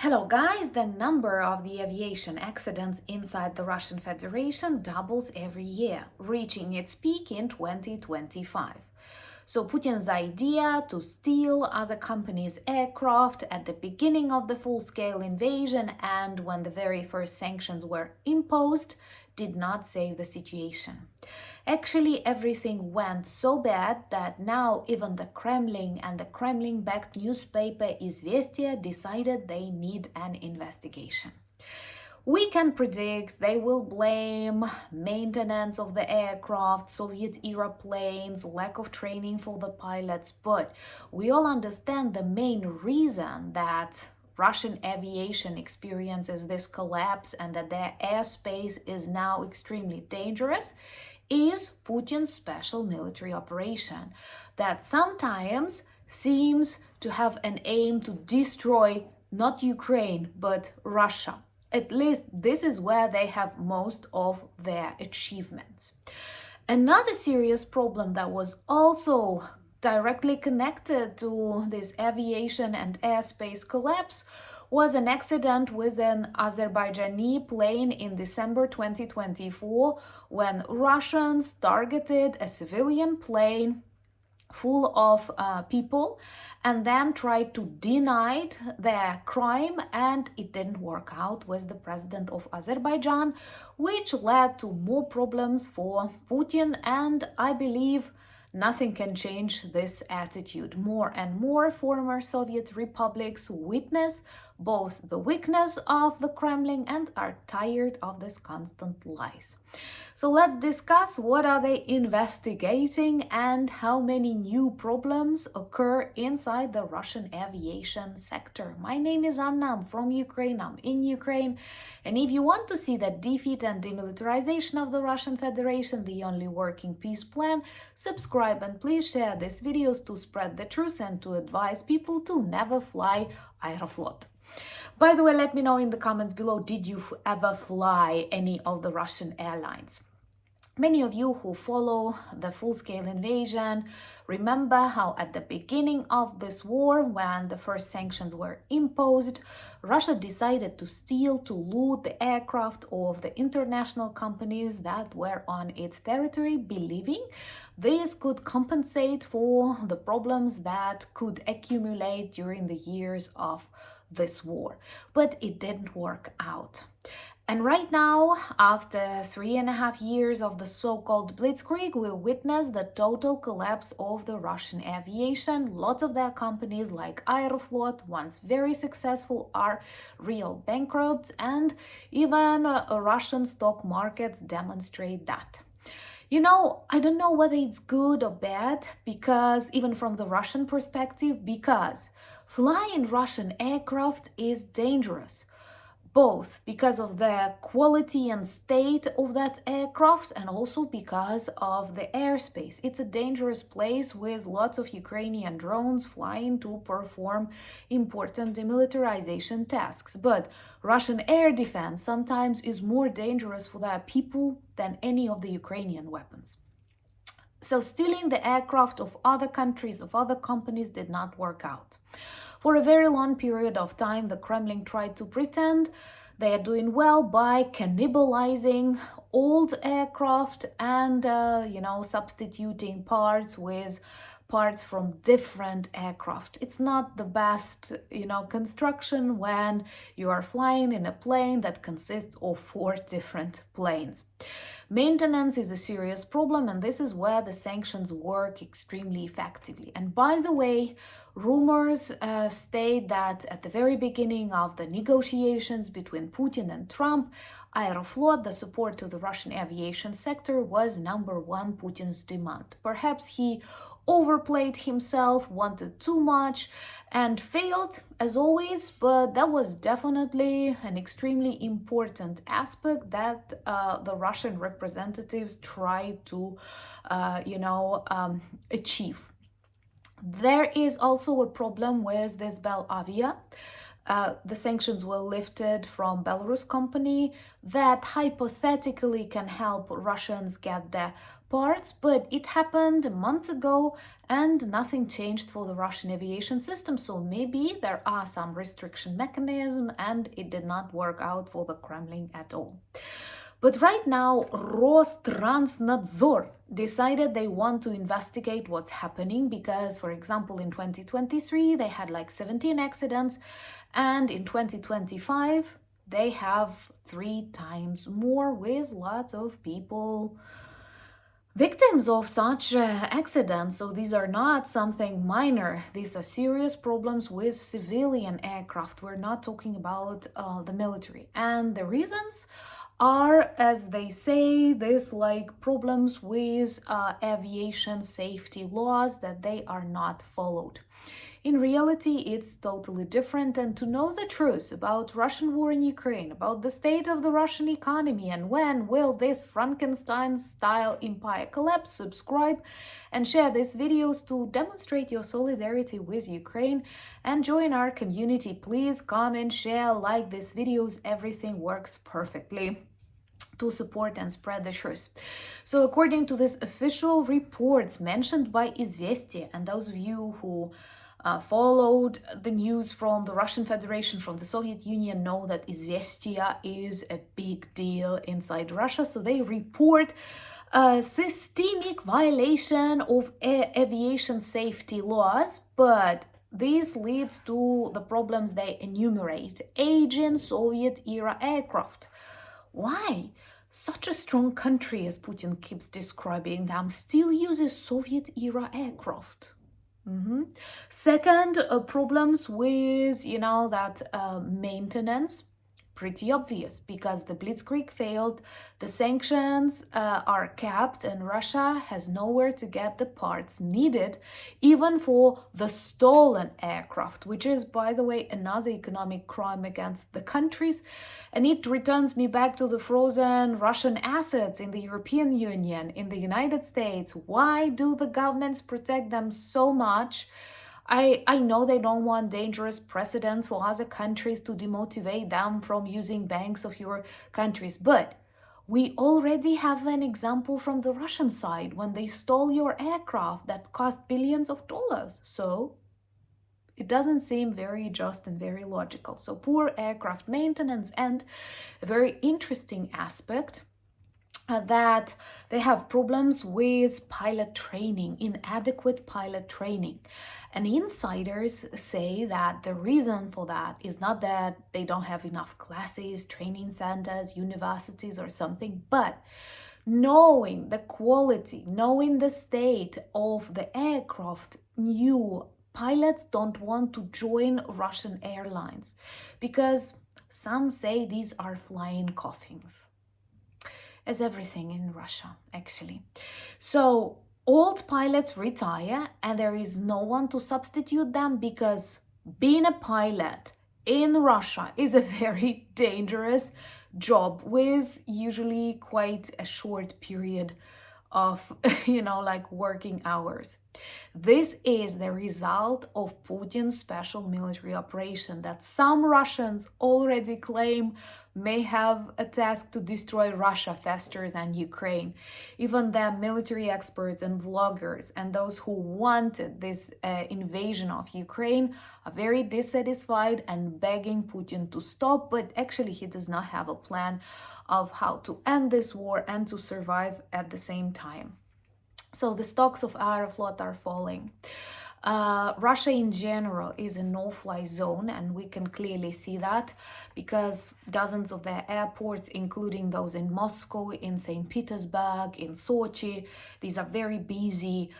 Hello guys, the number of the aviation accidents inside the Russian Federation doubles every year, reaching its peak in 2025. So Putin's idea to steal other companies' aircraft at the beginning of the full-scale invasion and when the very first sanctions were imposed did not save the situation. Actually, everything went so bad that now even the Kremlin and the Kremlin-backed newspaper Izvestia decided they need an investigation. We can predict they will blame maintenance of the aircraft, Soviet-era planes, lack of training for the pilots, but we all understand the main reason that Russian aviation experiences this collapse and that their airspace is now extremely dangerous is Putin's special military operation that sometimes seems to have an aim to destroy not Ukraine but Russia. At least this is where they have most of their achievements. Another serious problem that was also directly connected to this aviation and airspace collapse was an accident with an Azerbaijani plane in December 2024 when Russians targeted a civilian plane full of people and then tried to deny their crime, and it didn't work out with the president of Azerbaijan, which led to more problems for Putin, and I believe nothing can change this attitude. More and more former Soviet republics witness both the weakness of the Kremlin and are tired of this constant lies. So let's discuss what are they investigating and how many new problems occur inside the Russian aviation sector. My name is Anna, I'm from Ukraine, I'm in Ukraine, and if you want to see the defeat and demilitarization of the Russian Federation, the only working peace plan, subscribe and please share these videos to spread the truth and to advise people to never fly Aeroflot. By the way, let me know in the comments below, did you ever fly any of the Russian airlines? Many of you who follow the full-scale invasion remember how at the beginning of this war, when the first sanctions were imposed, Russia decided to steal, to loot the aircraft of the international companies that were on its territory, believing this could compensate for the problems that could accumulate during the years of this war. But it didn't work out. And right now, after 3.5 years of the so-called blitzkrieg, we witness the total collapse of the Russian aviation. Lots of their companies like Aeroflot, once very successful, are real bankrupts, and even Russian stock markets demonstrate that. You know, I don't know whether it's good or bad, because even from the Russian perspective, because flying Russian aircraft is dangerous, both because of the quality and state of that aircraft and also because of the airspace. It's a dangerous place with lots of Ukrainian drones flying to perform important demilitarization tasks. But Russian air defense sometimes is more dangerous for their people than any of the Ukrainian weapons. So stealing the aircraft of other countries, of other companies, did not work out. For a very long period of time, the Kremlin tried to pretend they are doing well by cannibalizing old aircraft and, substituting parts with parts from different aircraft. It's not the best, construction when you are flying in a plane that consists of 4 different planes. Maintenance is a serious problem, and this is where the sanctions work extremely effectively. And by the way, rumors state that at the very beginning of the negotiations between Putin and Trump, Aeroflot, the support to the Russian aviation sector, was #1 Putin's demand. Perhaps he overplayed himself, wanted too much, and failed as always, but that was definitely an extremely important aspect that the Russian representatives tried to achieve. There is also a problem with this Belavia. The sanctions were lifted from Belarus company that hypothetically can help Russians get their parts, but it happened a month ago and nothing changed for the Russian aviation system. So maybe there are some restriction mechanism and it did not work out for the Kremlin at all. But right now, Rostransnadzor decided they want to investigate what's happening because, for example, in 2023, they had like 17 accidents, and in 2025, they have 3 times more with lots of people victims of such accidents. So these are not something minor. These are serious problems with civilian aircraft. We're not talking about the military. And the reasons are, as they say, this like problems with aviation safety laws that they are not followed. In reality, it's totally different. And to know the truth about Russian war in Ukraine, about the state of the Russian economy, and when will this Frankenstein-style empire collapse, subscribe and share these videos to demonstrate your solidarity with Ukraine and join our community. Please comment, share, like these videos. Everything works perfectly to support and spread the truth. So according to this official reports mentioned by Izvestia, and those of you who followed the news from the Russian Federation, from the Soviet Union, know that Izvestia is a big deal inside Russia. So they report a systemic violation of aviation safety laws, but this leads to the problems they enumerate. Aging Soviet-era aircraft. Why? Such a strong country, as Putin keeps describing them, still uses Soviet-era aircraft. Second, problems with, that maintenance. Pretty obvious because the Blitzkrieg failed, the sanctions are capped, and Russia has nowhere to get the parts needed, even for the stolen aircraft, which is, by the way, another economic crime against the countries. And it returns me back to the frozen Russian assets in the European Union, in the United States. Why do the governments protect them so much? I know they don't want dangerous precedents for other countries to demotivate them from using banks of your countries, but we already have an example from the Russian side when they stole your aircraft that cost billions of dollars. So it doesn't seem very just and very logical. So poor aircraft maintenance, and a very interesting aspect that they have problems with pilot training, inadequate pilot training. And insiders say that the reason for that is not that they don't have enough classes, training centers, universities or something, but knowing the quality, knowing the state of the aircraft, new pilots don't want to join Russian airlines because some say these are flying coffins. As everything in Russia, actually. So old pilots retire and there is no one to substitute them because being a pilot in Russia is a very dangerous job with usually quite a short period of, working hours. This is the result of Putin's special military operation that some Russians already claim may have a task to destroy Russia faster than Ukraine. Even the military experts and vloggers and those who wanted this invasion of Ukraine are very dissatisfied and begging Putin to stop, but actually he does not have a plan of how to end this war and to survive at the same time. So the stocks of Aeroflot are falling. Russia in general is a no-fly zone, and we can clearly see that because dozens of their airports, including those in Moscow, in St. Petersburg, in Sochi, these are very busy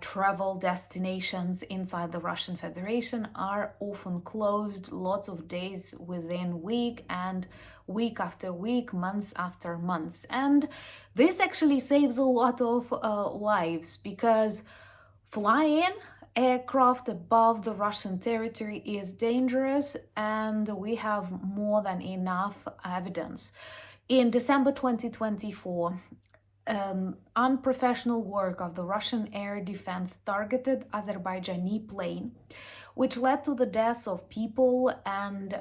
travel destinations inside the Russian Federation, are often closed lots of days within week and week after week, months after months. And this actually saves a lot of lives because flying aircraft above the Russian territory is dangerous, and we have more than enough evidence. In December 2024, unprofessional work of the Russian air defense targeted Azerbaijani plane, which led to the deaths of people and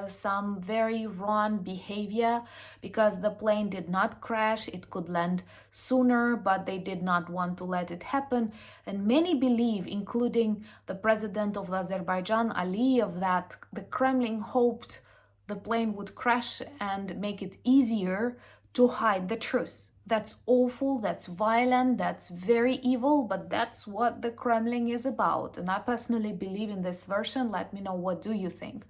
some very wrong behavior, because the plane did not crash. It could land sooner, but they did not want to let it happen. And many believe, including the president of Azerbaijan, Aliyev, that the Kremlin hoped the plane would crash and make it easier to hide the truth. That's awful, that's violent, that's very evil, but that's what the Kremlin is about. And I personally believe in this version. Let me know, what do you think?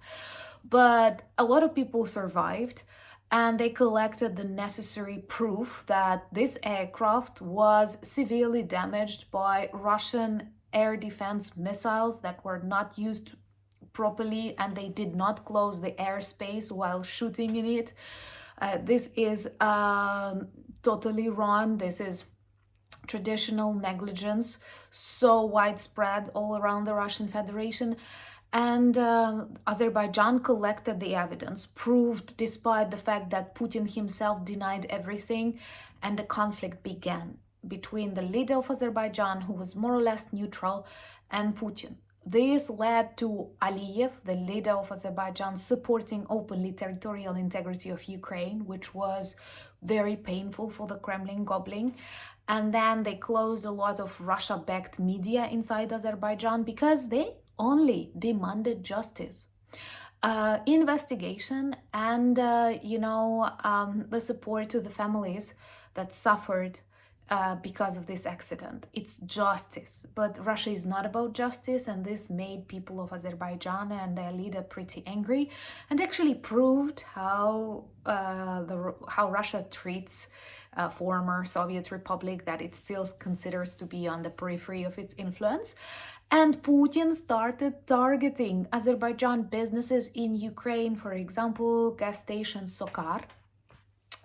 But a lot of people survived, and they collected the necessary proof that this aircraft was severely damaged by Russian air defense missiles that were not used properly, and they did not close the airspace while shooting in it. This is totally wrong. This is traditional negligence, so widespread all around the Russian Federation. And Azerbaijan collected the evidence, proved, despite the fact that Putin himself denied everything, and the conflict began between the leader of Azerbaijan, who was more or less neutral, and Putin. This led to Aliyev, the leader of Azerbaijan, supporting openly territorial integrity of Ukraine, which was very painful for the Kremlin gobbling. And then they closed a lot of Russia-backed media inside Azerbaijan because they only demanded justice, investigation, and the support to the families that suffered because of this accident. It's justice, but Russia is not about justice, and this made people of Azerbaijan and their leader pretty angry, and actually proved how Russia treats former Soviet Republic that it still considers to be on the periphery of its influence. And Putin started targeting Azerbaijan businesses in Ukraine, for example, gas station Sokar,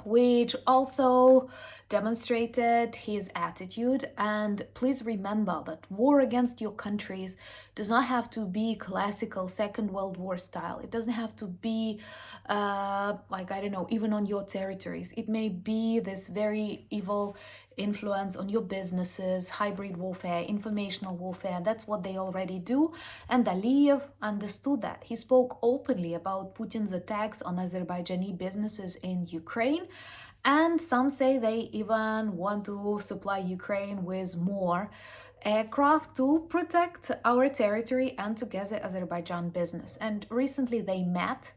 which also demonstrated his attitude. And please remember that war against your countries does not have to be classical Second World War style. It doesn't have to be even on your territories. It may be this very evil influence on your businesses, hybrid warfare, informational warfare. That's what they already do. And Aliyev understood that. He spoke openly about Putin's attacks on Azerbaijani businesses in Ukraine. And some say they even want to supply Ukraine with more aircraft to protect our territory and to get the Azerbaijan business. And recently they met,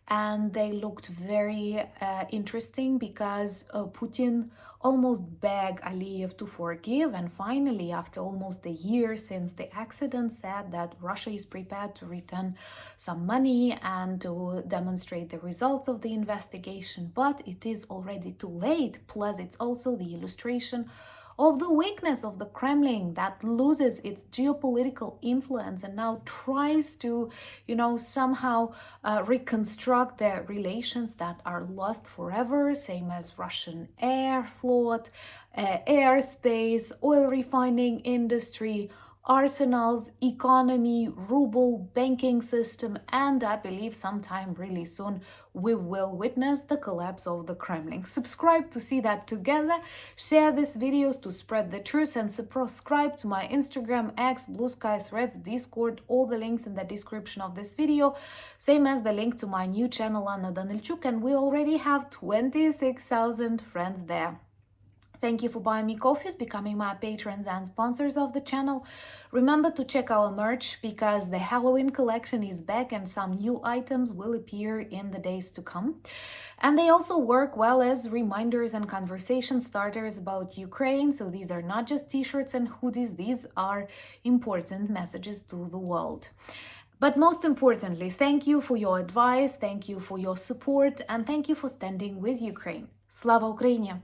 and they looked very interesting, because Putin almost begged Aliyev to forgive, and finally, after almost a year since the accident, said that Russia is prepared to return some money and to demonstrate the results of the investigation. But it is already too late. Plus, it's also the illustration of the weakness of the Kremlin, that loses its geopolitical influence and now tries to, somehow reconstruct their relations that are lost forever, same as Russian Aeroflot, airspace, oil refining industry, arsenals, economy, ruble, banking system, and I believe sometime really soon we will witness the collapse of the Kremlin. Subscribe to see that together, share these videos to spread the truth, and subscribe to my Instagram, X, Blue Sky, Threads, Discord, all the links in the description of this video, same as the link to my new channel, Anna Danilchuk, and we already have 26,000 friends there. Thank you for buying me coffees, becoming my patrons and sponsors of the channel. Remember to check our merch, because the Halloween collection is back and some new items will appear in the days to come. And they also work well as reminders and conversation starters about Ukraine. So these are not just t-shirts and hoodies, these are important messages to the world. But most importantly, thank you for your advice, thank you for your support, and thank you for standing with Ukraine. Slava Ukraini!